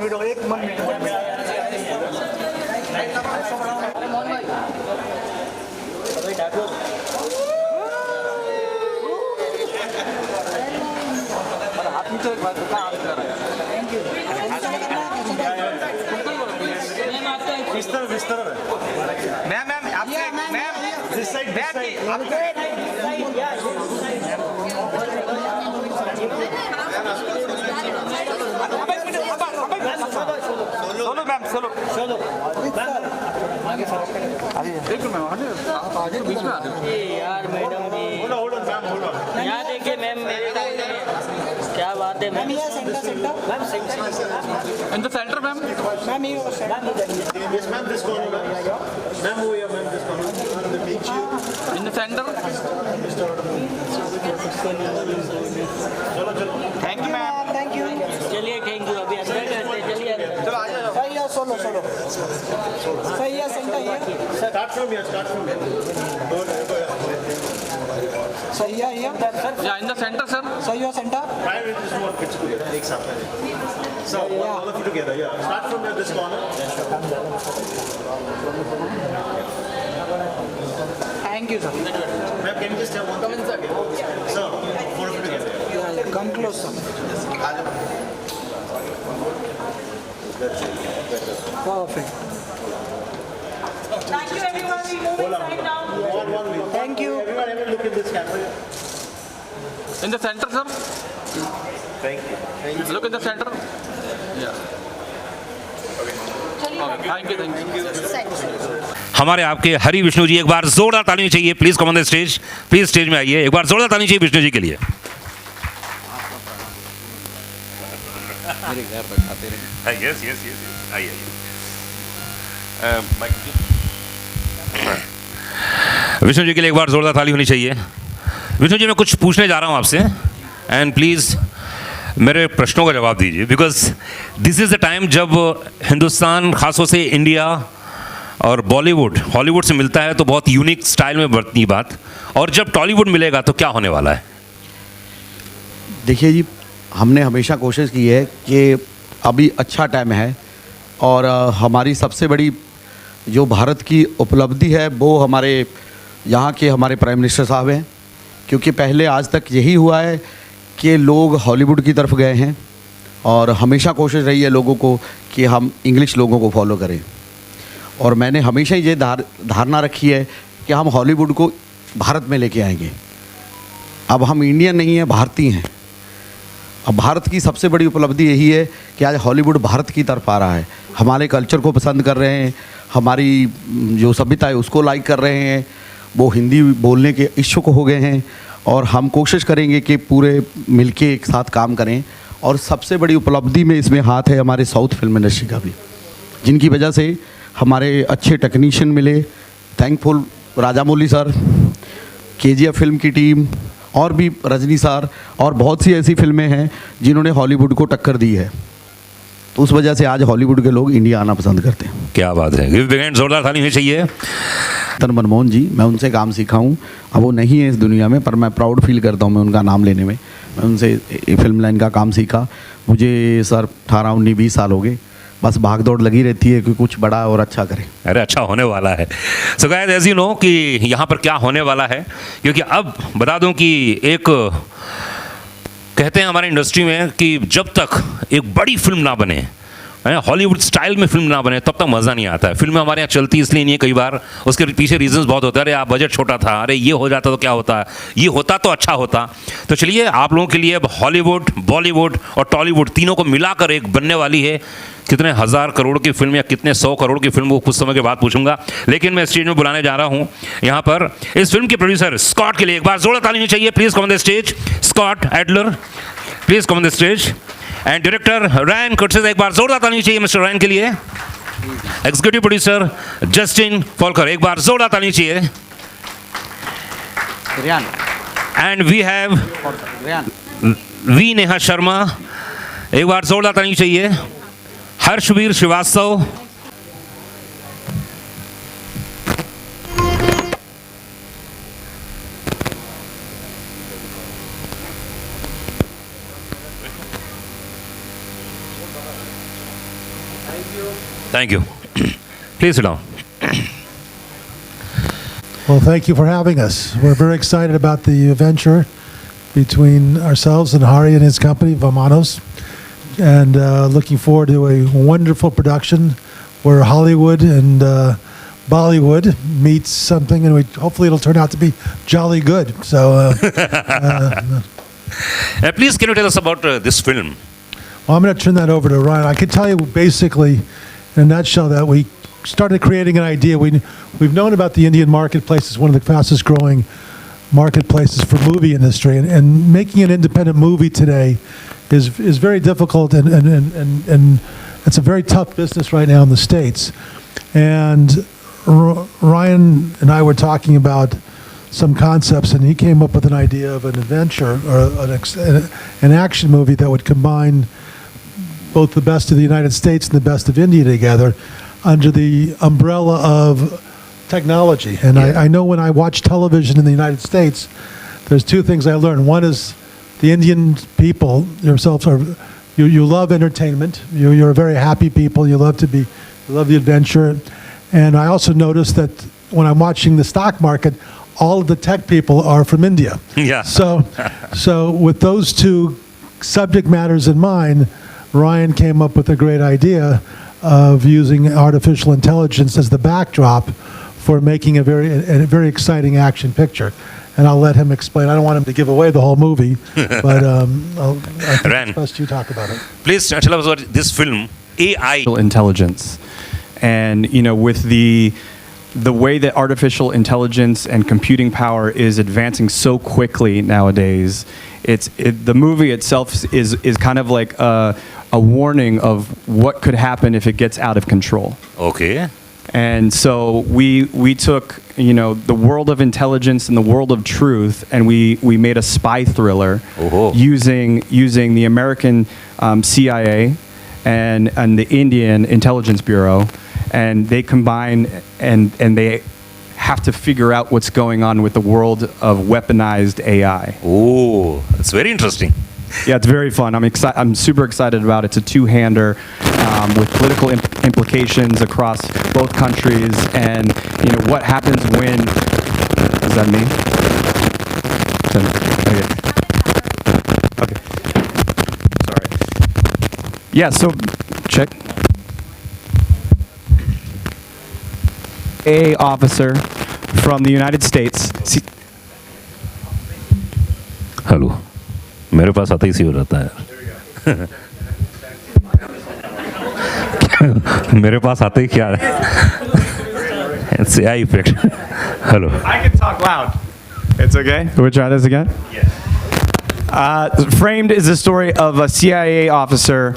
Video एक मन में हाथ नीचे थैंक यू इस तरह मैम मैम आपसे ma'am this side solo ma'am solo एक मैम आप आगे बीच में आ रहे हो यार मैडम जी यहाँ देखिए मैम मेरे क्या बात है ma'am in the centre ma'am Yes, ma'am, this corner. Ma'am, over here, ma'am, this corner. The beach here. In the centre thank you ma'am चलिए थैंक यू अभी अंदर करते चलिए चलो आ जाओ सही है सोलो सही है सेंटर ये Start from here, start from here. सही है ये या इन द सेंटर सर सही है centre Try with this one, pitch together. Take some. So, all of you together, yeah. Start from here, this corner. Thank you sir Ma'am, can you just have one? Come inside. So, four of you together. Come close sir perfect Thank you everyone. We move inside now. One minute. Thank you. Everyone, everyone look at this camera. In the centre sir Thank you. Look in the centre या thank you हमारे आपके हरि विष्णु जी, एक बार जोरदार ताली चाहिए please. Come on the stage, please stage में आइए। एक बार जोरदार ताली चाहिए विष्णु जी के लिए। यस यस यस आइए विष्णु जी के लिए एक बार जोरदार ताली होनी चाहिए। विष्णु जी मैं कुछ पूछने जा रहा हूँ आपसे एंड प्लीज़ मेरे प्रश्नों का जवाब दीजिए, because this is the time जब हिंदुस्तान खासतौर से इंडिया और बॉलीवुड हॉलीवुड से मिलता है तो बहुत यूनिक स्टाइल में बढ़ती बात, और जब टॉलीवुड मिलेगा तो क्या होने वाला है? देखिए जी, हमने हमेशा कोशिश की है कि अभी अच्छा टाइम है और हमारी सबसे बड़ी जो भारत की उपलब्धि है वो हमारे यहाँ के हमारे प्राइम मिनिस्टर साहब हैं, क्योंकि पहले आज तक यही हुआ है कि लोग हॉलीवुड की तरफ गए हैं और हमेशा कोशिश रही है लोगों को कि हम इंग्लिश लोगों को फॉलो करें। और मैंने हमेशा ये धारणा रखी है कि हम हॉलीवुड को भारत में लेके आएंगे। अब हम इंडियन नहीं हैं, भारतीय हैं। अब भारत की सबसे बड़ी उपलब्धि यही है कि आज हॉलीवुड भारत की तरफ आ रहा है, हमारे कल्चर को पसंद कर रहे हैं, हमारी जो सभ्यता है उसको लाइक कर रहे हैं, वो हिंदी बोलने के इच्छुक हो गए हैं और हम कोशिश करेंगे कि पूरे मिलके एक साथ काम करें। और सबसे बड़ी उपलब्धि में इसमें हाथ है हमारे साउथ फिल्म इंडस्ट्री का भी, जिनकी वजह से हमारे अच्छे टेक्नीशियन मिले। Thankful Rajamouli sir, KGF film की टीम और भी रजनी सर और बहुत सी ऐसी फिल्में हैं जिन्होंने हॉलीवुड को टक्कर दी है, तो उस वजह से आज हॉलीवुड के लोग इंडिया आना पसंद करते हैं। क्या बात है, गिव बिग हैंड, जोरदार ताली होनी चाहिए। तन मनमोहन जी, मैं उनसे काम सीखा हूँ। अब वो नहीं है इस दुनिया में, पर मैं प्राउड फील करता हूँ मैं उनका नाम लेने में। मैं उनसे फिल्म लाइन का काम सीखा। मुझे सर 18-19-20 साल हो गए, बस भाग दौड़ लगी रहती है कि कुछ बड़ा और अच्छा करें। अरे अच्छा होने वाला है। So guys as you know कि यहाँ पर क्या होने वाला है, क्योंकि अब बता दूँ कि एक कहते हैं हमारी इंडस्ट्री में कि जब तक एक बड़ी फिल्म ना बने, हॉलीवुड स्टाइल में फिल्म ना बने, तब तक मज़ा नहीं आता है। फिल्में हमारे यहाँ चलती इसलिए नहीं है, कई बार उसके पीछे रीजंस बहुत होते हैं। अरे आप बजट छोटा था, अरे ये हो जाता तो क्या होता, ये होता तो अच्छा होता। तो चलिए आप लोगों के लिए अब हॉलीवुड, बॉलीवुड और टॉलीवुड तीनों को मिलाकर एक बनने वाली है। कितने हज़ार करोड़ की फिल्म या कितने 100 करोड़ की फिल्म वो कुछ समय के बाद पूछूंगा, लेकिन मैं स्टेज में बुलाने जा रहा हूँ यहाँ पर इस फिल्म के प्रोड्यूसर स्कॉट के लिए एक बार जोरदार ताली होनी चाहिए। Please come on the stage Scott Adler, please come on the stage. And director Ran Curtis, एक बार जोरदार ताली चाहिए मिस्टर रैन के लिए। एग्जीक्यूटिव प्रोड्यूसर जस्टिन फॉल्कर, एक बार जोरदार ताली चाहिए। And we have we Neha Sharma, एक बार जोरदार ताली चाहिए। Harshvir Srivastava, Thank you. Please sit down. Well, thank you for having us. We're very excited about the venture between ourselves and Hari and his company, Vamanos, and looking forward to a wonderful production where Hollywood and Bollywood meets something, and hopefully it'll turn out to be jolly good. So, Please, can you tell us about this film? well, I'm going to turn that over to Ryan. I can tell you basically, in a nutshell, that we started creating an idea. We've known about the Indian marketplace as one of the fastest growing marketplaces for movie industry, and making an independent movie today is very difficult, and it's a very tough business right now in the States. And Ryan and I were talking about some concepts, and he came up with an idea of an adventure or an action movie that would combine both the best of the United States and the best of India together under the umbrella of technology. And I know when I watch television in the United States, there's two things I learned. One is the Indian people yourselves you love entertainment. You're a very happy people. You love the adventure. And I also noticed that when I'm watching the stock market, all of the tech people are from India. Yeah. So with those two subject matters in mind, Ryan came up with a great idea of using artificial intelligence as the backdrop for making a very exciting action picture. And I'll let him explain. I don't want him to give away the whole movie, but I think Ran, it's best you talk about it. please tell us about this film, AI. Intelligence. And, you know, with the way that artificial intelligence and computing power is advancing so quickly nowadays, the movie itself is kind of like a warning of what could happen if it gets out of control. Okay. And so we took, you know, the world of intelligence and the world of truth, and we made a spy thriller using the American CIA and the Indian Intelligence Bureau, and they combine and they have to figure out what's going on with the world of weaponized AI. Oh, it's very interesting. Yeah, it's very fun. I'm super excited about it. It's a two-hander with political implications across both countries, and you know what happens when. Is that me? Okay. Sorry. Yeah. So check. A officer from the United States. Hello, मेरे पास आते ही सी हो जाता है। मेरे पास आते ही क्या है? It's AI effect. Hello. I can talk loud. It's okay? Can we try this again? Yes. Framed is the story of a CIA officer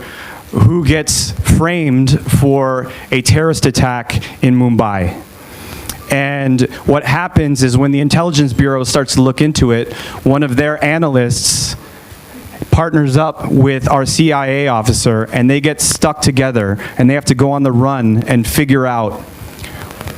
who gets framed for a terrorist attack in Mumbai. And what happens is when the Intelligence Bureau starts to look into it, one of their analysts partners up with our CIA officer, and they get stuck together, and they have to go on the run and figure out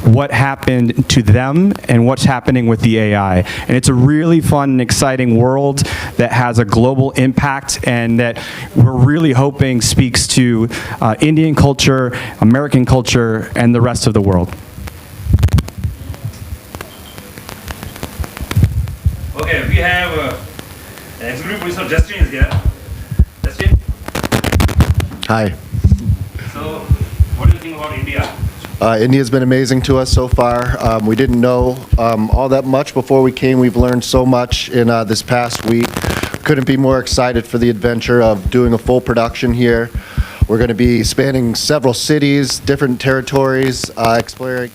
what happened to them and what's happening with the AI. And it's a really fun and exciting world that has a global impact, and that we're really hoping speaks to Indian culture, American culture, and the rest of the world. Okay, we have executive producer Justin is here. Justin. Hi. So, what do you think about India? India's been amazing to us so far. We didn't know all that much before we came. We've learned so much in this past week. Couldn't be more excited for the adventure of doing a full production here. We're going to be spanning several cities, different territories, exploring.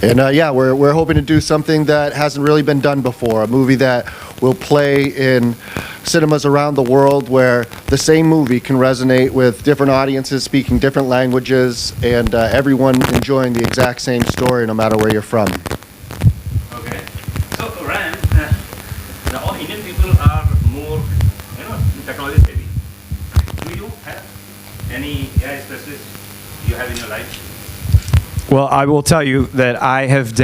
And yeah, we're hoping to do something that hasn't really been done before, a movie that will play in cinemas around the world, where the same movie can resonate with different audiences speaking different languages, and everyone enjoying the exact same story no matter where you're from. Okay. So, Ryan, all Indian people are more, technology savvy. Do you have any AI specialist you have in your life? Well, I will tell you that I have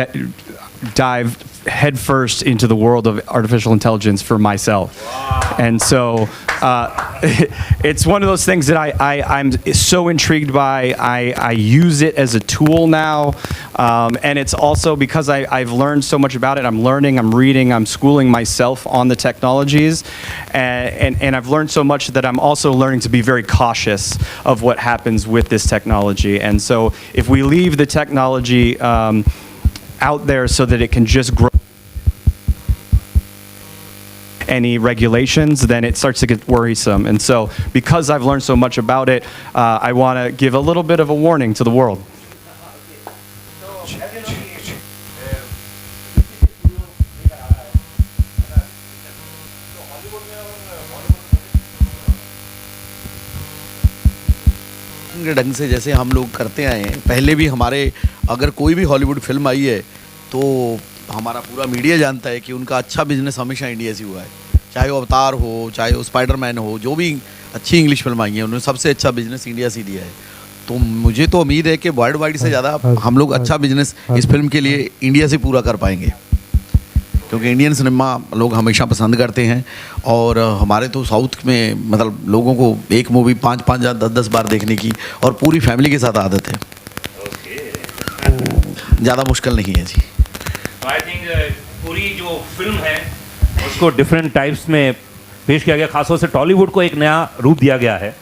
dived headfirst into the world of artificial intelligence for myself. Wow. And so it's one of those things that I'm so intrigued by. I use it as a tool now, and it's also because I've learned so much about it. I'm learning, I'm reading, I'm schooling myself on the technologies, and I've learned so much that I'm also learning to be very cautious of what happens with this technology. And so if we leave the technology out there so that it can just grow any regulations, then it starts to get worrisome. And so because I've learned so much about it, I want to give a little bit of a warning to the world. के ढंग से जैसे हम लोग करते आए हैं, पहले भी हमारे अगर कोई भी हॉलीवुड फिल्म आई है तो हमारा पूरा मीडिया जानता है कि उनका अच्छा बिजनेस हमेशा इंडिया से हुआ है। चाहे वो अवतार हो, चाहे वो स्पाइडरमैन हो, जो भी अच्छी इंग्लिश फिल्म आई है उन्होंने सबसे अच्छा बिजनेस इंडिया से दिया है। तो मुझे तो उम्मीद है कि वर्ल्ड वाइड से ज़्यादा हम लोग अच्छा बिजनेस इस फिल्म के लिए इंडिया से पूरा कर पाएंगे, क्योंकि इंडियन सिनेमा लोग हमेशा पसंद करते हैं। और हमारे तो साउथ में मतलब लोगों को एक मूवी 5-5 या 10-10 बार देखने की और पूरी फैमिली के साथ आदत है। ज़्यादा मुश्किल नहीं है जी। आई थिंक पूरी जो फिल्म है उसको डिफरेंट टाइप्स में पेश किया गया, खासतौर से टॉलीवुड को एक नया रूप दिया गया है।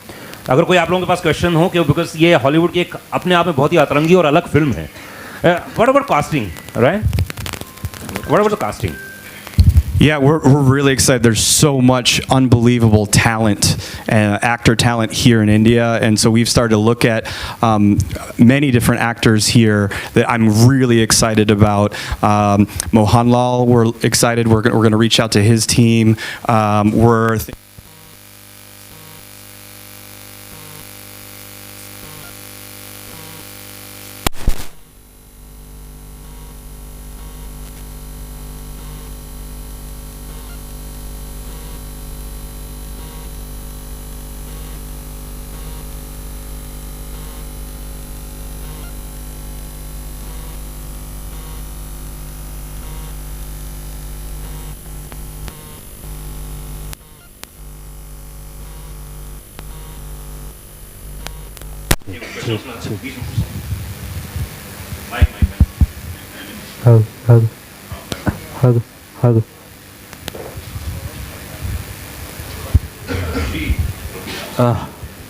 अगर कोई आप लोगों के पास क्वेश्चन हो कि बिकॉज ये हॉलीवुड की एक अपने आप में बहुत ही अतरंगी और अलग फिल्म है। What about casting, right? What about the casting? Yeah, we're really excited. There's so much unbelievable talent, actor talent here in India, and so we've started to look at many different actors here that I'm really excited about. Mohanlal, we're excited. We're going to reach out to his team.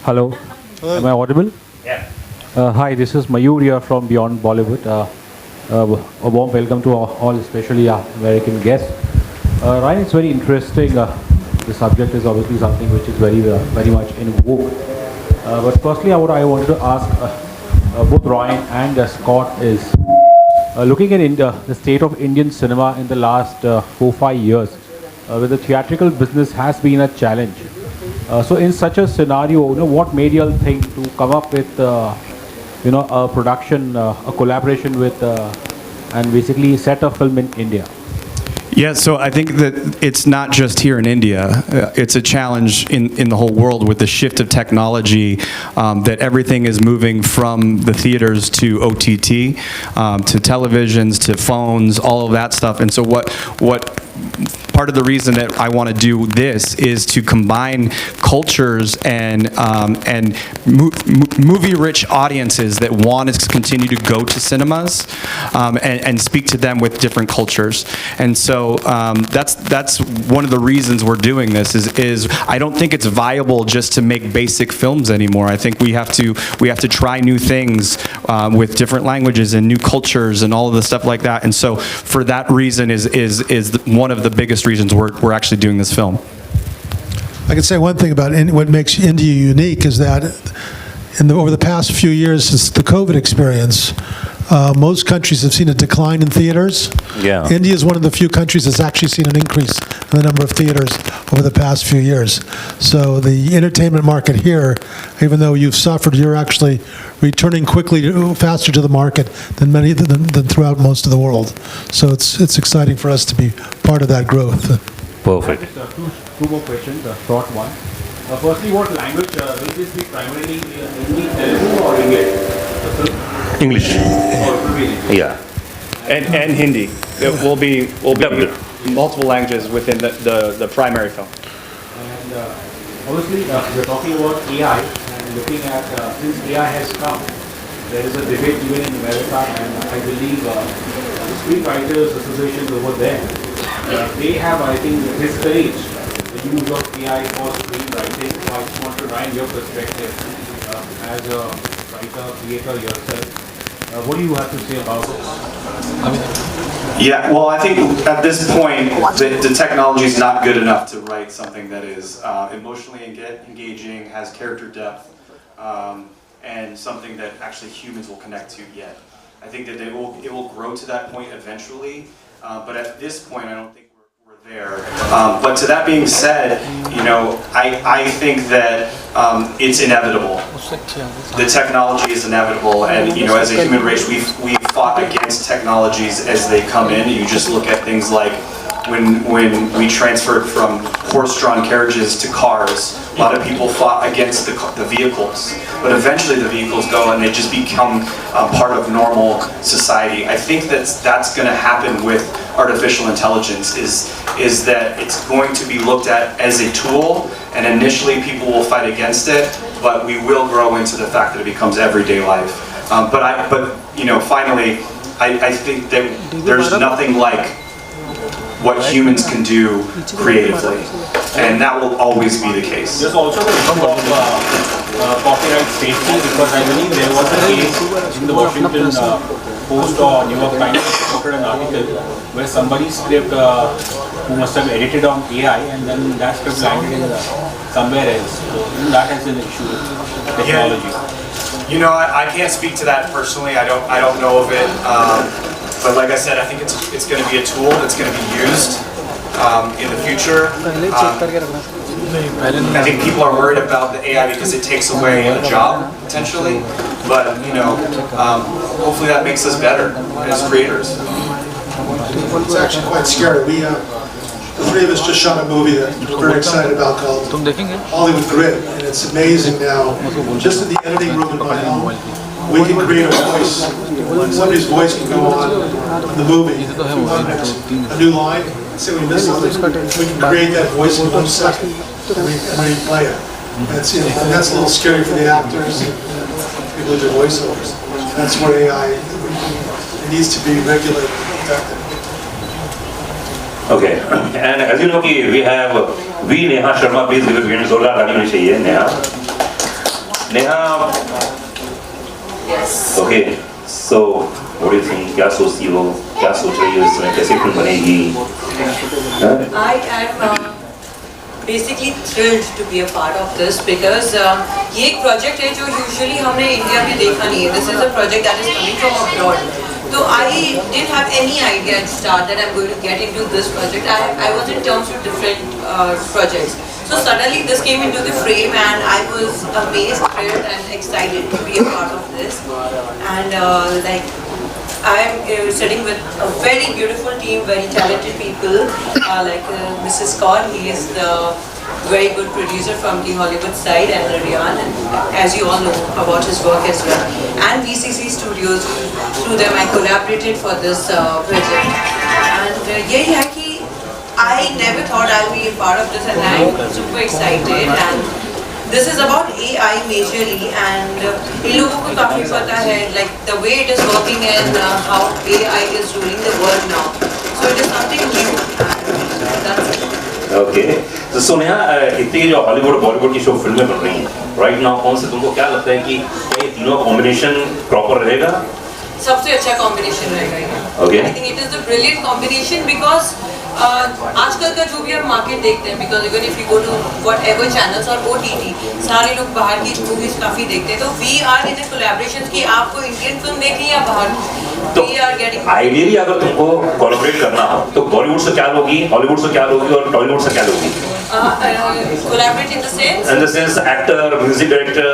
Hello. Am I audible? Yeah. Hi, this is Mayur here from Beyond Bollywood. A warm welcome to all, especially American guests. Ryan, it's very interesting. The subject is obviously something which is very much in vogue. But firstly, what I wanted to ask both Ryan and Scott is, looking at the state of Indian cinema in the last 4-5 years, where the theatrical business has been a challenge. So in such a scenario, what made you all think to come up with, a production, a collaboration with, and basically set a film in India? Yeah, so I think that it's not just here in India. It's a challenge in the whole world with the shift of technology, that everything is moving from the theaters to OTT, to televisions, to phones, all of that stuff. And so what part of the reason that I want to do this is to combine cultures and movie-rich audiences that want to continue to go to cinemas, and speak to them with different cultures. And so that's one of the reasons we're doing this. Is I don't think it's viable just to make basic films anymore. I think we have to try new things with different languages and new cultures and all of the stuff like that. And so for that reason is one of the biggest reasons we're actually doing this film. I can say one thing about what makes India unique is that over the past few years since the COVID experience, most countries have seen a decline in theaters. Yeah. India is one of the few countries that's actually seen an increase in the number of theaters over the past few years. So the entertainment market here, even though you've suffered, you're actually returning faster to the market than than throughout most of the world. So it's exciting for us to be part of that growth. Perfect. Two more questions, a short one. Firstly, what language will this be primarily Hindi, Telugu or English? English. Yeah. And Hindi. It will be multiple languages within the primary film. And Obviously, we're talking about AI and looking at since AI has come, there is a debate even in America, and I believe the screenwriters associations over there, they have, I think, discouraged the use of AI for screenwriting. So I just want to know your perspective as a writer, creator yourself. What do you have to say about this? Yeah, well, I think at this point, the technology is not good enough to write something that is emotionally engaging, has character depth, and something that actually humans will connect to yet. I think that it will grow to that point eventually, but at this point, I don't think we're there. But to that being said, you know, I think that it's inevitable. The technology is inevitable, and you know, as a human race, we've fought against technologies as they come in. You just look at things like when we transferred from horse-drawn carriages to cars. A lot of people fought against the vehicles, but eventually the vehicles go and they just become part of normal society. I think that's going to happen with artificial intelligence. Is that it's going to be looked at as a tool, and initially people will fight against it, but we will grow into the fact that it becomes everyday life. But you know, finally, I think that there's nothing like what humans can do creatively, and that will always be the case. There's also the issue of copyright safety, because I believe there was a case in the Washington Post or New York Times reported an article where somebody's script who must have edited on AI, and then that script landed in somewhere else. That has an issue with technology. Yeah. You know, I can't speak to that personally. I don't know of it. But like I said, I think it's going to be a tool that's going to be used in the future. I think people are worried about the AI because it takes away a job, potentially. But, you know, hopefully that makes us better as creators. It's actually quite scary. The three of us just shot a movie that we're very excited about called Hollywood Grid. And it's amazing now, just in the editing room in my home, we can create a voice. Somebody's voice can go on the movie, a new line, say we missed something, we can create that voice in 1 second, and we play it. That's a little scary for the actors and people who do voiceovers. That's where AI needs to be regulated and protected. Okay, and as you know, we have Neha Sharma. Please give us a जोरदार ताली होनी चाहिए Neha. Yes. Okay, so what do you think? क्या सोचती हो? क्या सोच रही हो इसमें? कैसे फिल्म बनेगी? I am basically thrilled to be a part of this because ये एक project है जो usually हमने India में देखा नहीं है. This is a project that is coming from abroad. So I didn't have any idea at the start that I'm going to get into this project. I was in terms with different projects. So suddenly this came into the frame and I was amazed, thrilled and excited to be a part of this. And like I'm sitting with a very beautiful team, very talented people like Mrs. Scott. He is the very good producer from the Hollywood side, and Rian, and as you all know about his work as well. And VCC Studios, through them I collaborated for this project. And I never thought I'll be a part of this, and I'm super excited. And this is about AI majorly, and in लोगों को काफी पता है like the way it is working and how AI is ruling the world now. So it is something new, and that's it. Okay, so Neha, इतनी जो Hollywood और बॉलीवुड की show फिल्में बन रही हैं राइट नाउ, कौन से तुमको क्या लगता है कि ये तीनों कॉम्बिनेशन प्रॉपर रहेगा? सबसे अच्छा कॉम्बिनेशन रहेगा ये. Okay. I think it is the brilliant combination because आजकल का जो भी आप मार्केट देखते हैं, because even if you go to whatever channels और OTT, सारे लोग बाहर की मूवीज काफी देखते हैं. तो we are in a collaboration कि आपको इंडियन फिल्म देखनी या बाहर. तो आइडियली अगर तुमको कोलैबोरेट करना हो तो बॉलीवुड से क्या लोगी, हॉलीवुड से क्या लोगी और टॉलीवुड से क्या लोगी? Collaborate in the sense actor, music director,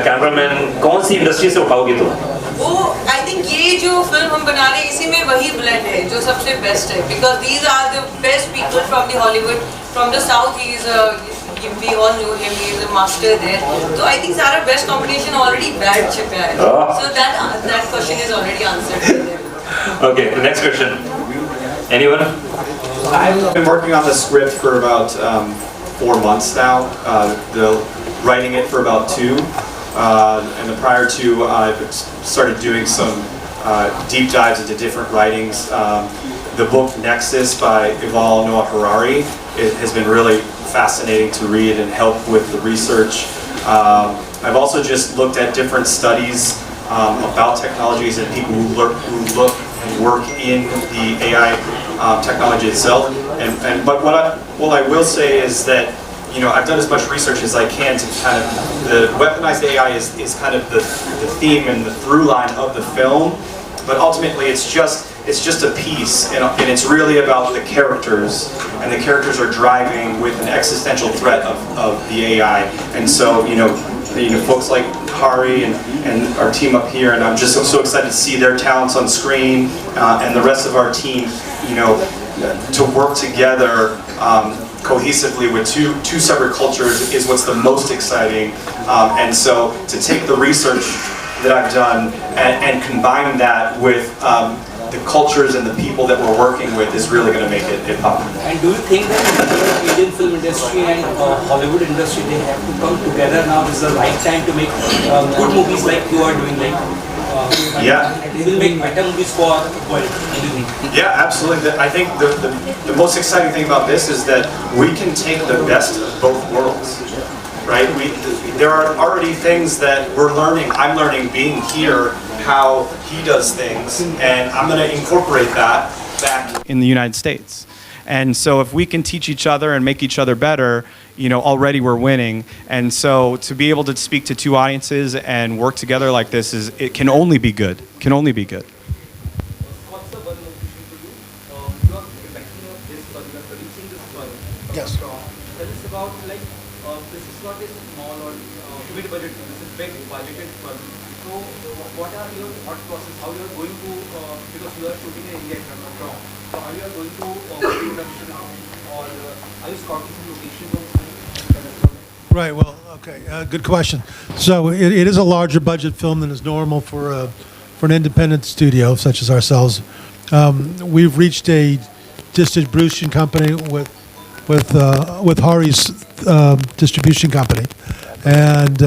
cameraman, कौन सी इंडस्ट्री से उठाओगे तुम? वो आई थिंक ये जो फिल्म हम बना रहे हैं इसी में वही ब्लेंड है जो सबसे बेस्ट है, because these are the best people from the Hollywood, from the south. He is we all know him, he is a master there. So I think सारा best combination already बैठ चुका है. So that question is already answered. Okay, the next question. Anyone? I've been working on the script for about 4 months now. Writing it for about 2. And the prior 2, I've started doing some deep dives into different writings. The book Nexus by Yuval Noah Harari, it has been really fascinating to read and help with the research. I've also just looked at different studies about technologies and people who look and work in the AI technology itself. But what I will say is that, you know, I've done as much research as I can to kind of, the weaponized AI is kind of the theme and the through line of the film, but ultimately it's just a piece, and it's really about the characters, and the characters are driving with an existential threat of the AI. And so, you know, folks like Hari and our team up here, and I'm just so excited to see their talents on screen, and the rest of our team, you know, to work together cohesively with two separate cultures is what's the most exciting. And so to take the research that I've done and combine that with the cultures and the people that we're working with is really going to make it pop. And do you think that the Indian film industry and Hollywood industry, they have to come together now? Is the right time to make good movies like you are doing, like yeah, they will make better movies for the world? Yeah, absolutely. I think the most exciting thing about this is that we can take the best of both worlds, right? There are already things that we're learning. I'm learning being here how he does things, and I'm going to incorporate that back in the United States. And so if we can teach each other and make each other better, you know, already we're winning. And so to be able to speak to 2 audiences and work together like this it can only be good. Can only be good. Yes. Tell us about, like, this is not a small or mid-budget, this is big budgeted film. So what are your thought process, how you are going to, because you are shooting in India, if I'm not wrong, so how you are going to pre-production or are you scouting some locations? Right, well, okay, good question. So it is a larger budget film than is normal for an independent studio such as ourselves. We've reached a distribution company with Hari's distribution company, and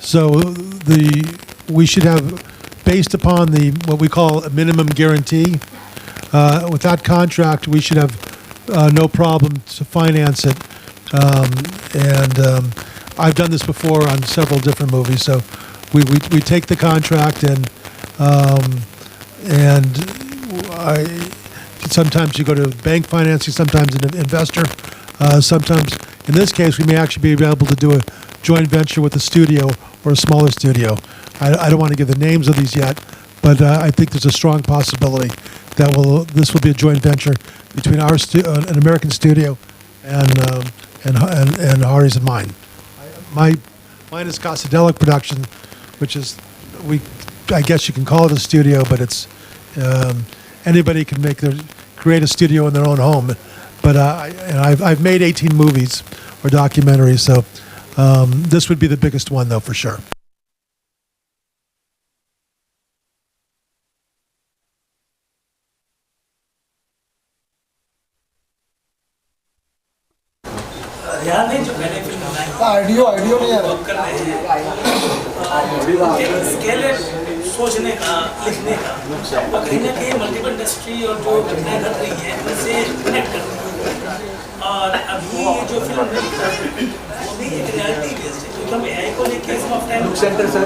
so we should have, based upon what we call a minimum guarantee, with that contract we should have no problem to finance it. And I've done this before on several different movies. So we take the contract and sometimes you go to bank financing, sometimes an investor, sometimes in this case we may actually be able to do a joint venture with a studio or a smaller studio. I don't want to give the names of these yet, but I think there's a strong possibility that this will be a joint venture between an American studio and Hari's and mine. Mine is Casadelic Production, which is I guess you can call it a studio, but it's anybody can create a studio in their own home. But I've made 18 movies or documentaries, so this would be the biggest one, though, for sure. Audio नहीं आ रहा scale सोचने का, लिखने का, और कहीं ना कहीं मल्टीपल इंडस्ट्री और जो घटनाएं घट रही हैं उनसे कनेक्ट करते हैं। और अभी ये जो फिल्म है वो भी एक रियलिटी बेस्ड है, क्योंकि हम एआई को लेके सम ऑफ टाइम सेंटर सर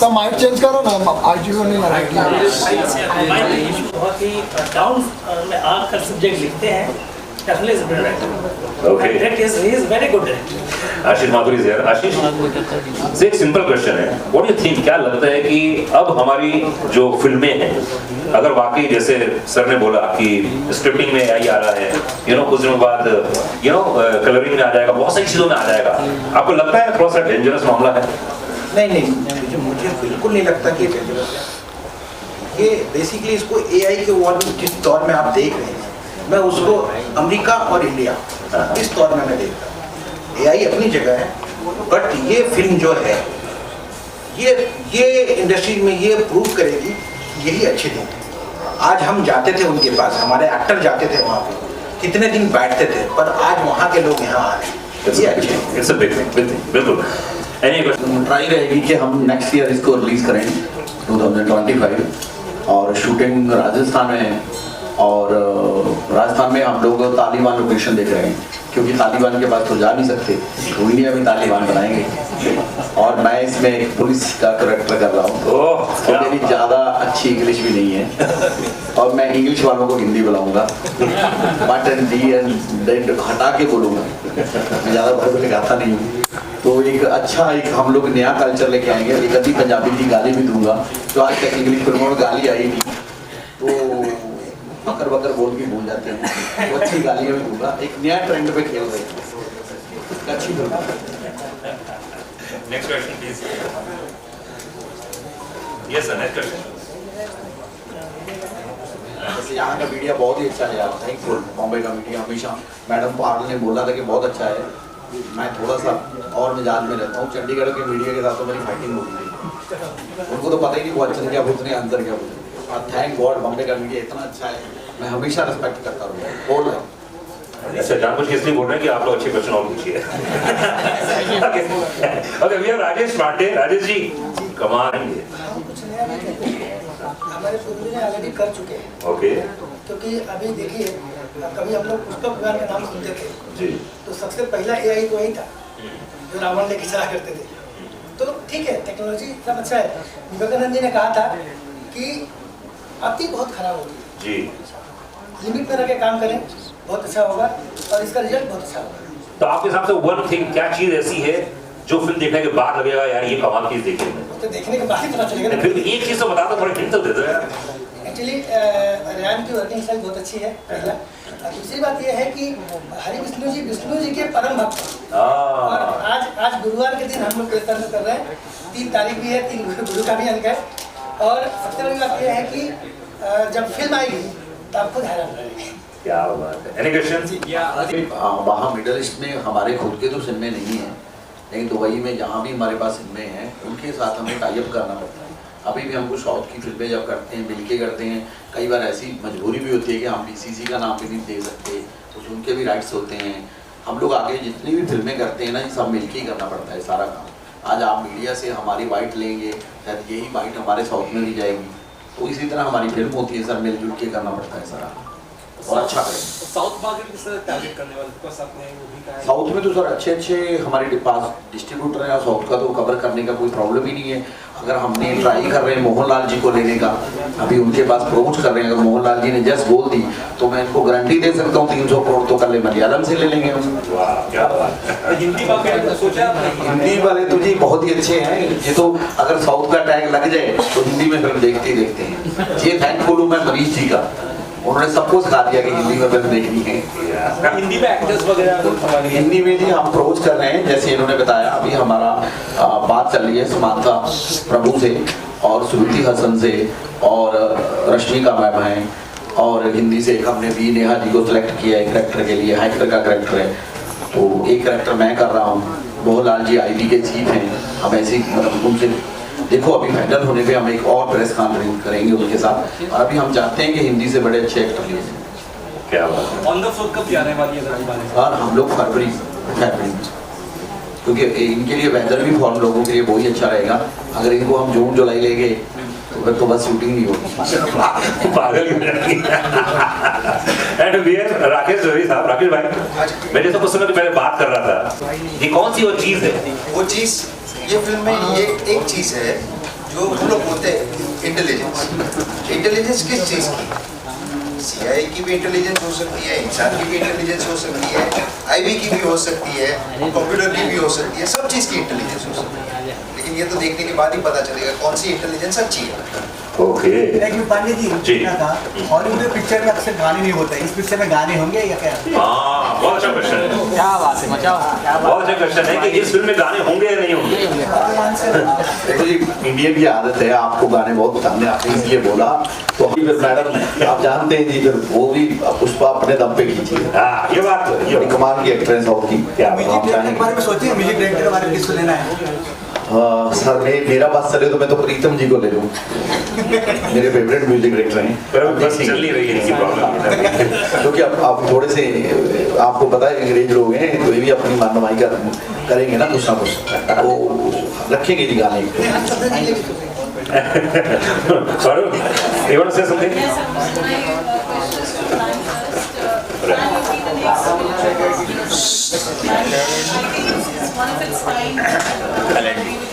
तो माइक चेंज करो ना, आइडियो नहीं आ रहा। माइक इशू बहुत ही डाउन में आकर सब्जेक्ट लिखते हैं। Definitely is a good director. Okay. He is very good director. Ashish Madhuri sir, Ashish से एक सिंपल क्वेश्चन है, व्हाट डू यू थिंक, क्या लगता है कि अब हमारी जो फिल्में हैं, अगर वाकई जैसे सर ने बोला कि स्क्रिप्टिंग में AI आ रहा है, कुछ दिनों बाद कलरिंग में आ जाएगा, बहुत सारी चीजों में आ जाएगा, आपको लगता है थोड़ा सा डेंजरस मामला है? नहीं, मुझे बिल्कुल नहीं लगता कि डेंजरस है। ये बेसिकली इसको AI के वर्ल्ड जिस दौर में आप देख रहे हैं, मैं उसको अमेरिका और इंडिया इस तौर में मैं देखता हूँ। AI अपनी जगह है, बट ये फिल्म जो है ये इंडस्ट्री में ये प्रूव करेगी यही अच्छी थी। आज हम जाते थे उनके पास, हमारे एक्टर जाते थे वहाँ पे, कितने दिन बैठते थे, पर आज वहाँ के लोग यहाँ आ रहे हैं। ये अच्छे हैं। इट्स अ बिग थिंग, बिल्कुल। Any question? ट्राई रहेगी कि हम नेक्स्ट ईयर इसको रिलीज करें 2025, और शूटिंग राजस्थान में है, और राजस्थान में हम लोग तालिबान लोकेशन देख रहे हैं, क्योंकि तालिबान के पास तो जा नहीं सकते, तो इंडिया में तालिबान बनाएंगे। और मैं इसमें एक पुलिस का करेक्टर कर रहा हूँ, तो मेरी ज़्यादा अच्छी इंग्लिश भी नहीं है, और मैं इंग्लिश वालों को हिंदी बुलाऊंगा, बट एंड डी एंड डेंट हटा के बोलूँगा, मैं ज़्यादा भर लगाता नहीं हूँ। तो एक अच्छा एक हम लोग नया कल्चर लेके आएंगे। एक अभी पंजाबी की गाली भी दूंगा, तो आज तक इंग्लिश फिल्मों में गाली आई नहीं, तो बकर बकर बोल के भूल जाते हैं, वो अच्छी गालियाँ भी दूंगा। एक नया ट्रेंड पे खेल रहे हैं, अच्छी दूंगा। Next question please. Yes sir, next question. जैसे यहाँ का मीडिया बहुत ही अच्छा है यार, थैंकफुल। बॉम्बे का मीडिया हमेशा, मैडम पार्ल ने बोला था कि बहुत अच्छा है। मैं थोड़ा सा और मिजाज में रहता हूँ, चंडीगढ़ के मीडिया के साथ तो मेरी फाइटिंग हो गई, उनको तो पता ही नहीं क्वेश्चन क्या पूछने आंसर क्या पूछने। और थैंक गॉड बॉम्बे का मीडिया इतना अच्छा है, मैं हमेशा रिस्पेक्ट करता हूँ। बोल रहे अच्छा, जानबूझ के इसलिए बोल रहे हैं कि आप लोग अच्छे क्वेश्चन और पूछिए। Okay, we have Rajesh Pandey. Rajesh ji कमाल है। हमारे पूर्वज ऑलरेडी कर चुके हैं। ओके। क्योंकि अभी देखिए, कभी हम लोग पुष्पक विमान का नाम सुनते थे, जी, तो सबसे पहला एआई तो वही था जो रावण लेके चला करते थे। तो ठीक है, टेक्नोलॉजी इतना अच्छा है। विवेकानंद जी ने कहा था कि अति बहुत खराब होती है जी, लिमिट में रह के काम करें, बहुत अच्छा होगा और इसका रिजल्ट बहुत अच्छा होगा। तो आपके हिसाब से वन थिंग, क्या चीज ऐसी है जो फिल्म देखने के बाद लगेगा यार ये कमाल चीज देखी हमने? तो देखने के बाद ही पता चलेगा ना। फिर एक चीज तो बता दो, थोड़ी हिंट तो दे दो यार। एक्चुअली रेयान की वर्किंग स्टाइल बहुत अच्छी है, पहला। और दूसरी बात यह है कि हरि विष्णु जी के परम भक्त, और आज गुरुवार के दिन हम लोग कीर्तन कर रहे हैं। 3 तारीख भी है, 3 गुरु का भी अंक है। और सबसे बड़ी बात यह है कि जब फिल्म आएगी तो आप खुद हैरान रहेंगे। क्या बात है। Any question? वहाँ मिडल ईस्ट में हमारे खुद के तो सिनेमे नहीं है, लेकिन दुबई में जहाँ भी हमारे पास सिनेमे हैं उनके साथ हमें टाइप करना पड़ता है। अभी भी हमको साउथ की फिल्में जब करते हैं मिलके करते हैं, कई बार ऐसी मजबूरी भी होती है कि हम डीसीसी का नाम भी नहीं दे सकते, कुछ उनके भी राइट्स होते हैं। हम लोग आगे जितनी भी फिल्में करते हैं ना, ये सब मिलके ही करना पड़ता है सारा काम। आज आप मीडिया से हमारी बाइट लेंगे, शायद यही बाइट हमारे साउथ में भी जाएगी, तो इसी तरह हमारी फिल्म होती है सर, मिलजुल के करना पड़ता है सारा, और अच्छा करें। साउथ मार्केट किस तरह टारगेट करने वाले बिकॉज़ आपने वो भी कहा है साउथ में तो सर अच्छे अच्छे हमारे पास डिस्ट्रीब्यूटर हैं, और साउथ का तो कवर करने का कोई प्रॉब्लम ही नहीं है। अगर हमने ट्राई कर रहे हैं मोहनलाल जी को लेने का, अभी उनके पास अप्रोच कर रहे हैं, अगर मोहनलाल जी ने जस्ट बोल दी तो मैं इनको गारंटी दे सकता हूँ 300 करोड़ तो कर ले, मलयालम से ले लेंगे हम। क्या बात है। हिंदी मार्केट सोचा आपने? हिंदी वाले तो जी बहुत ही अच्छे हैं, ये तो अगर साउथ का टैग लग जाए तो हिंदी में फिल्म देखते ही देखते हैं। ये थैंकफुल हूँ मैं मनीष जी का, उन्होंने सबको सिखा दिया कि हिंदी में फिल्म देखनी है। हिंदी में एक्टर्स वगैरह हिंदी में जी हम अप्रोच कर रहे हैं, जैसे इन्होंने बताया अभी हमारा बात चल रही है समांथा प्रभु से और श्रुति हसन से और रश्मिका मैम है, और हिंदी से एक हमने भी नेहा जी को सिलेक्ट किया है करेक्टर के लिए, हैकर का करेक्टर है, तो एक करेक्टर मैं कर रहा हूँ। मोहनलाल जी आईटी के चीफ हैं, हम ऐसे मतलब उनसे देखो अभी फाइनल होने पे हम एक और प्रेस कॉन्फ्रेंस करेंगे उनके साथ, और अभी हम चाहते हैं कि हिंदी से बड़े अच्छे एक्टर लिए। क्या बात है। ऑन द फ्लोर कब जाने वाली है? और हम लोग फरवरी क्योंकि इनके लिए वेदर भी फॉर्म लोगों के लिए बहुत ही अच्छा रहेगा। अगर इनको हम जून जुलाई ले गए तो फिर तो बस शूटिंग नहीं होगी। पागल एंड वीर राकेश जोरी साहब, राकेश भाई, मैं जैसे कुछ समय पहले बात कर रहा था, ये कौन सी वो चीज है? वो चीज ये फिल्म में ये एक चीज है जो हम लोग बोलते हैं इंटेलिजेंस। इंटेलिजेंस किस चीज की? सीआईए की भी इंटेलिजेंस हो सकती है, इंसान की भी इंटेलिजेंस हो सकती है, आईबी की भी हो सकती है, कंप्यूटर की भी हो सकती है, सब चीज की इंटेलिजेंस हो सकती है। लेकिन ये तो देखने के बाद ही पता चलेगा कौन सी इंटेलिजेंस अच्छी है। ओके। एक मिनट पांडे जी क्या था, हॉलीवुड पिक्चर में अक्सर गाने नहीं होते, इस पिक्चर में गाने होंगे या क्या? हाँ, बहुत अच्छा क्वेश्चन है। क्या बात है, मचाओ। बहुत अच्छा क्वेश्चन है कि इस फिल्म में गाने होंगे या नहीं होंगे। देखो जी, इंडियन की आदत है, आपको गाने बहुत पसंद है, आपने इसलिए बोला, तो फिर मैडम आप जानते हैं जी, फिर वो भी पुष्पा अपने दम पे खींची है। हाँ, ये बात कमाल की एक्ट्रेस साउथ की। म्यूजिक डायरेक्टर के बारे में सोचिए, म्यूजिक डायरेक्टर के बारे में किसको लेना है? सर मेरा बात चले तो मैं तो प्रीतम जी को ले लूँ, मेरे फेवरेट म्यूजिक डायरेक्टर हैं। पर बस चल नहीं रही है इनकी प्रॉब्लम, क्योंकि अब थोड़े से आपको पता है अंग्रेज लोग हैं, तो ये भी अपनी मानवाई करेंगे ना कुछ ना कुछ, वो रखेंगे जी गाने। Farooq, you want to say something? Yes, my question is to Ryan first. Ryan will be the next I think it's one of its kind. With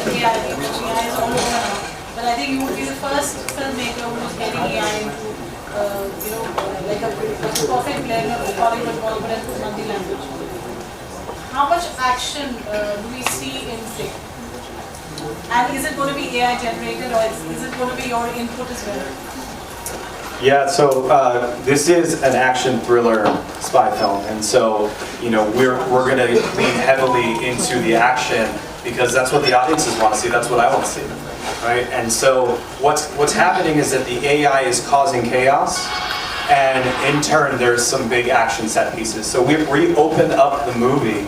the AI is all over now. But I think you would be the first filmmaker who is getting AI into, like a perfect blend of Hollywood, Bollywood, and multi-language. How much action do we see in film? And is it going to be AI generated, or is it going to be your input as well? Yeah, so this is an action thriller spy film, and so we're going to lean heavily into the action because that's what the audiences want to see. That's what I want to see, right? And so what's happening is that the AI is causing chaos, and in turn there's some big action set pieces. So we open up the movie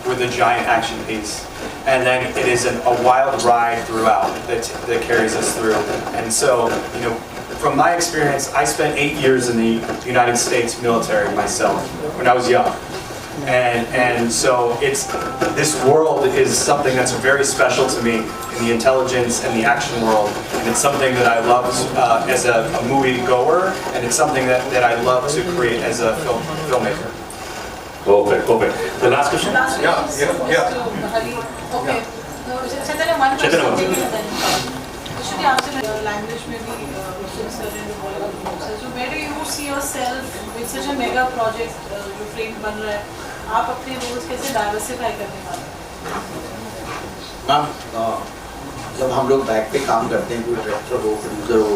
with a giant action piece, and then it is a wild ride throughout that carries us through. And so, from my experience, I spent 8 years in the United States military myself when I was young. And so this world is something that's very special to me in the intelligence and the action world. And it's something that I love as a movie goer, and it's something that I love to create as a filmmaker. Perfect. The last question? Okay. Chaitanya, one question. Should you answer your language maybe certain So where do you see yourself with such a mega project जो frame बन रहा है, आप अपने roles कैसे diversify करने वाले? Ma'am, जब हम लोग बैक पे काम करते हैं, कोई डायरेक्टर हो, प्रोड्यूसर हो,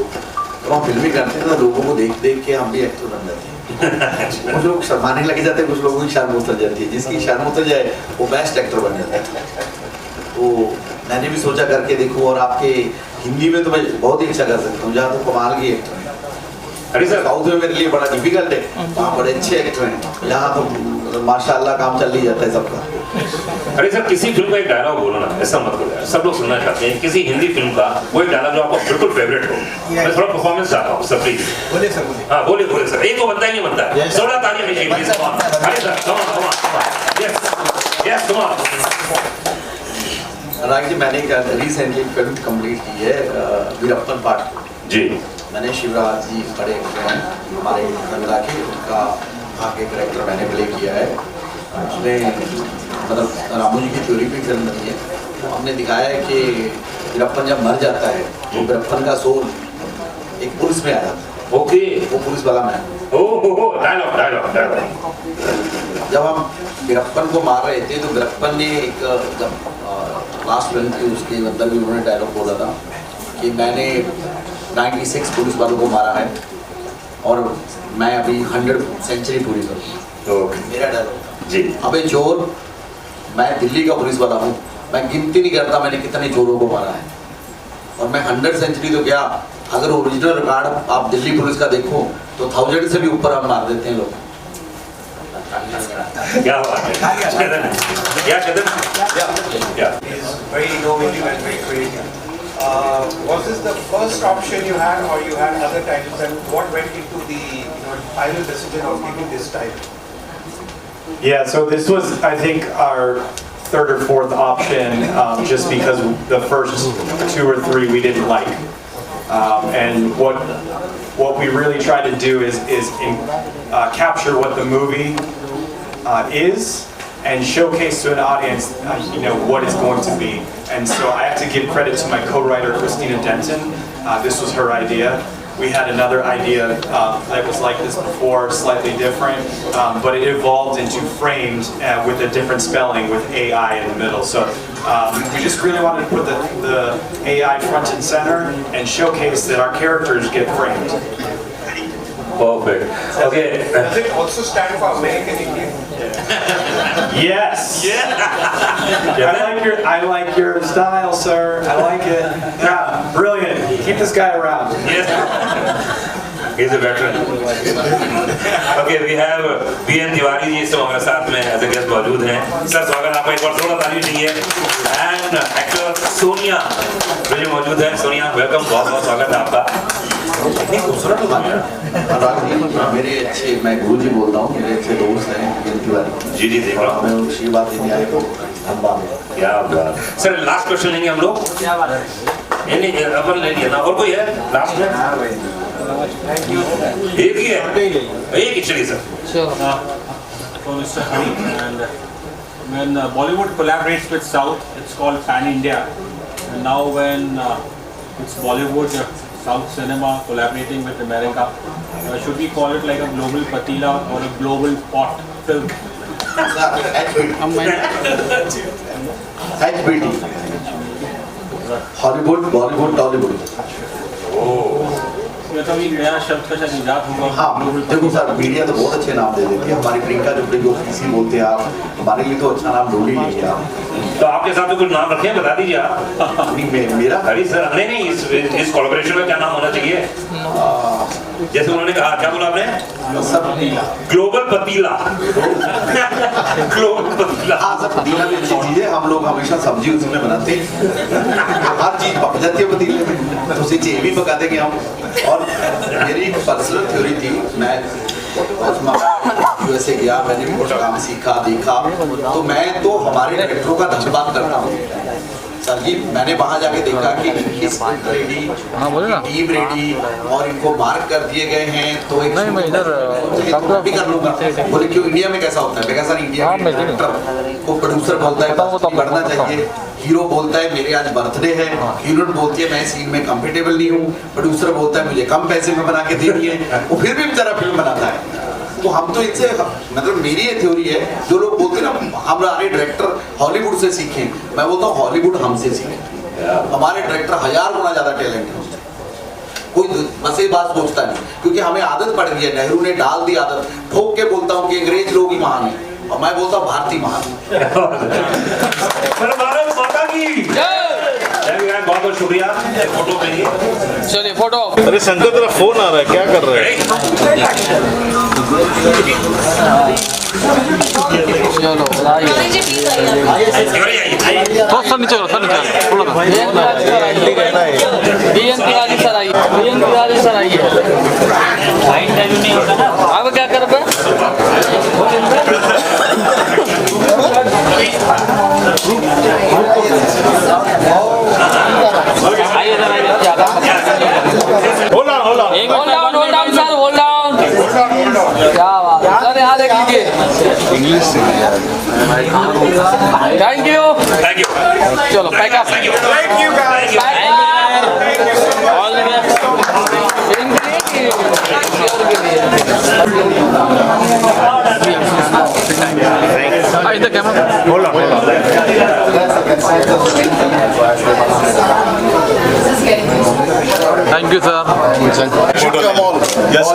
तो हम फिल्में करते हैं तो लोगों को देख के हम भी एक्टर बन जाते हैं। कुछ लोग शर्माने लगे जाते हैं, कुछ लोगों की शर्म उतर जाती है, जिसकी शर्म उतर जाए वो बेस्ट एक्टर बन जाता है। तो मैंने भी सोचा करके देखूं, और आपके हिंदी में तो मैं बहुत ही अच्छा कर सकता हूँ, जहाँ तो कमाल की एक्टर है। अरे सर, साउथ में मेरे लिए बड़ा डिफिकल्ट है, वहाँ बड़े अच्छे एक्टर हैं, यहाँ तो माशाल्लाह काम चल ही जाता है सबका। अरे सर, किसी फिल्म का एक डायलॉग बोलो ना, ऐसा मत बोलो यार, सब लोग सुनना चाहते हैं। किसी हिंदी फिल्म का कोई डायलॉग जो आपको बिल्कुल फेवरेट हो, मैं थोड़ा परफॉर्मेंस चाहता हूँ सर, प्लीज। बोले सर, बोले। हाँ, बोले सर, एक तो बनता ही नहीं बनता है, थोड़ा ताली में चाहिए प्लीज। अरे sir, come on, yes, come on। राग जी, मैंने रिसेंटली फिल्म कंप्लीट की है, वीरप्पन पार्ट जी। मैंने शिवराज जी बड़े हमारे गंगा के, उनका आगे कैरेक्टर मैंने प्ले किया है। उसमें मतलब रामू जी की थ्योरी पे फिल्म बनी है, तो हमने दिखाया है कि वीरप्पन जब मर जाता है तो वीरप्पन का सोल एक पुलिस में आ जाता है। ओके, वो पुलिस वाला मैं। डायलॉग। जब हम वीरप्पन को मार रहे थे तो वीरप्पन ने एक जब लास्ट फिल्म थी उसके अंदर भी उन्होंने डायलॉग बोला था कि मैंने 96 पुलिस वालों को मारा है और मैं अभी 100 सेंचुरी पूरी करूँगा। मेरा डायलॉग जी। अबे चोर, मैं दिल्ली का पुलिस वाला हूँ, मैं गिनती नहीं करता मैंने कितने चोरों को मारा है, और मैं 100 सेंचुरी तो क्या, अगर ओरिजिनल रिकॉर्ड आप दिल्ली पुलिस का देखो तो 1000 से भी ऊपर हम मार देते हैं लोग। क्या बात है, very innovative and very creative. Was this the first option you had, or you had other titles, and what went into the final decision of giving this title? Yeah, so this was, I think, our third or fourth option, just because the first 2 or 3 we didn't like. And what we really try to do is capture what the movie is and showcase to an audience, what it's going to be. And so I have to give credit to my co-writer, Christina Denton. This was her idea. We had another idea that was like this before, slightly different, but it evolved into Framed with a different spelling with AI in the middle. So we just really wanted to put the AI front and center and showcase that our characters get framed. Perfect. Okay. Does it also stand for American Indian? Yes. Yeah. I like your style, sir. I like it. Yeah, brilliant. Keep this guy around. He is a veteran. Okay, we have B.N. Tiwari ji इस समय हमारे साथ में as a guest मौजूद हैं. Sir स्वागत आपका, एक बार थोड़ा ताली चाहिए. एंड एक्टर सोनिया जो मौजूद है. सोनिया वेलकम, बहुत बहुत स्वागत है आपका. इतनी खूबसूरत बात है. मेरे अच्छे, मैं गुरु जी बोलता हूँ, मेरे अच्छे दोस्त हैं B.N. तिवारी. जी जी देख रहा हूँ. मैं उनकी बात नहीं आए तो हम बात. क्या बात. सर लास्ट क्वेश्चन लेंगे हम लोग. क्या बात है. नहीं अपन ले लिया ना, और कोई है लास्ट में? एक ही है, एक ही. चलिए sir. For Mr. Hari, and when Bollywood collaborates with South, it's called Pan India. And now when it's Bollywood, South cinema collaborating with America, should we call it like a global patila or a global pot film? HBT. Hollywood, Bollywood, Tollywood. मतलब ये नया शब्द का शायद इजाद होगा. हाँ, देखो सर, मीडिया तो बहुत अच्छे नाम दे देती है. हमारी प्रियंका चोपड़ा जो किसी बोलते हैं आप, हमारे लिए तो अच्छा नाम ढूंढ ही लीजिए आप. तो आपके साथ तो कुछ नाम रखे हैं, बता दीजिए आप. मेरा हरी सर. नहीं, इस कोलैबोरेशन में क्या नाम होना चाहिए? जैसे उन्होंने कहा, क्या बोला आपने? सब पतीला. ग्लोबल पतीला. ग्लोबल पतीला. हाँ सर, पतीला भी अच्छी चीज है. हम लोग हमेशा सब्जी उसमें बनाते हैं. हर चीज पक जाती है पतीले में, तो उसे चेह भी पका देंगे हम. और मेरी एक पर्सनल थ्योरी थी. मैं USA गया, मैंने कुछ काम सीखा, देखा, तो मैं तो हमारे डायरेक्टरों का धन्यवाद करता हूँ सर जी. मैंने वहाँ जाके देखा कि इनकी स्क्रिप्ट रेडी, टीम रेडी, और इनको मार्क कर दिए गए हैं, तो एक भी कर लूँगा. बोले क्यों, इंडिया में कैसा होता है? मैं कहा सर, इंडिया में डायरेक्टर को प्रोड्यूसर बोलता है बस बढ़ना चाहिए, हीरो बोलता है मेरे आज बर्थडे है, हीरोइन बोलती है मैं सीन में कंफर्टेबल नहीं हूँ, प्रोड्यूसर बोलता है मुझे कम पैसे में बना के देनी है, वो फिर भी बेचारा फिल्म बनाता है. तो हम तो इनसे, मतलब मेरी ये थ्योरी है, जो लोग बोलते हैं ना हमारे डायरेक्टर हॉलीवुड से सीखें, मैं बोलता हूँ हॉलीवुड हमसे सीखे. हमारे डायरेक्टर 1000 गुना ज्यादा टैलेंट है. कोई बस ये बात सोचता नहीं, क्योंकि हमें आदत पड़ गई है. नेहरू ने डाल दी आदत. ठोक के बोलता हूँ कि अंग्रेज लोग ही महान है, और मैं बोलता हूँ भारतीय महान. बहुत बहुत शुक्रिया. फोटो के चलिए फोटो. अरे शंकर तेरा फोन आ रहा है, क्या कर रहे हैं? चलो सर नीचे B.N. तिवारी सर आइए. B.N. तिवारी सर आइए. अब क्या कर रहे क्या बात सर, यहाँ देख लीजिए. इंग्लिश से. Thank you. चलो pack up. All the best. इधर camera. Hold on. Thank you, sir. Come on. Yes,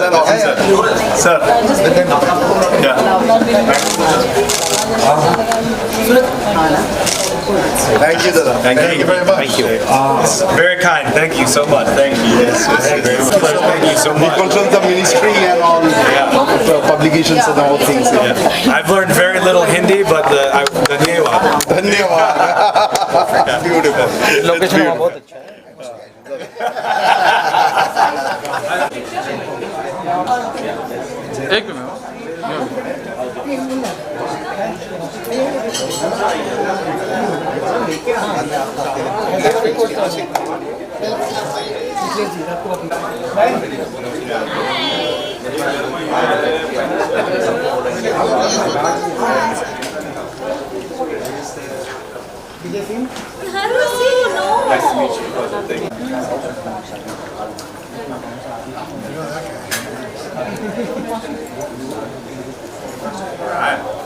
sir. Yeah. Thank you, Dada. Thank you very much. Thank you. Very kind. Thank you so much. Thank you. Yes. Thank you so He much. controls the ministry and all publications and all things. Yeah. I've learned very little Hindi, but धन्यवाद. Beautiful. Location बहुत अच्छा है. एक minute.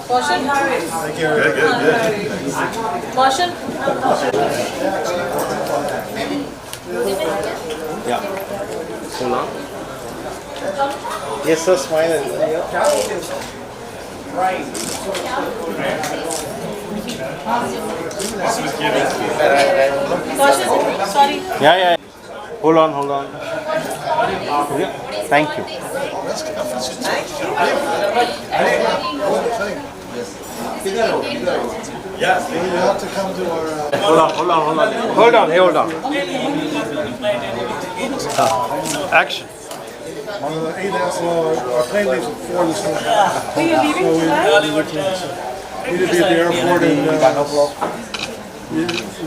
Caution. Caution. Yeah. So now. Yes, sir. Smile. Right. Caution. Sorry. Yeah. Hold on. Yeah. Thank you. Yes, you have to come to our. Hold on. Hold on. Action. On the ADAS law, our plane leaves at 4 this morning. So you're leaving So tonight? we need to be at the airport and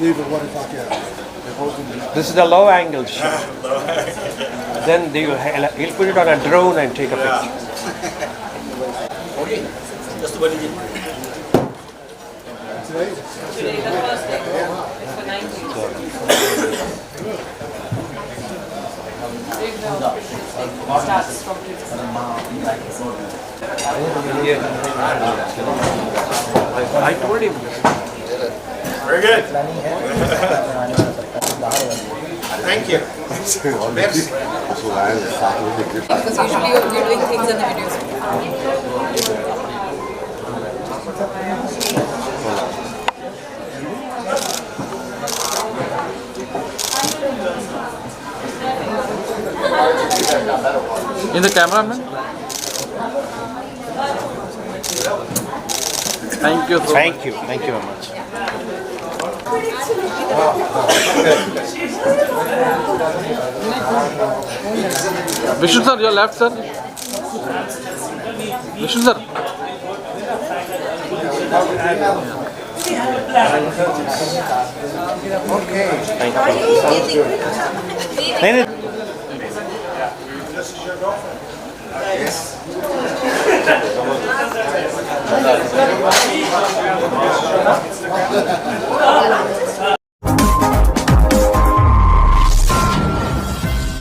leave at 1 o'clock, yeah. This is a low angle shot. Then he'll put it on a drone and take a picture. Okay, just what is it? Today, the first day, it's for 9 starts from I told him. Very good. Thank you. Merci. Because usually we're doing things in the videos. In the camera, man. Thank you. Thank you very much. Vishnu sir, your left, sir. Vishnu sir. नहीं Yes.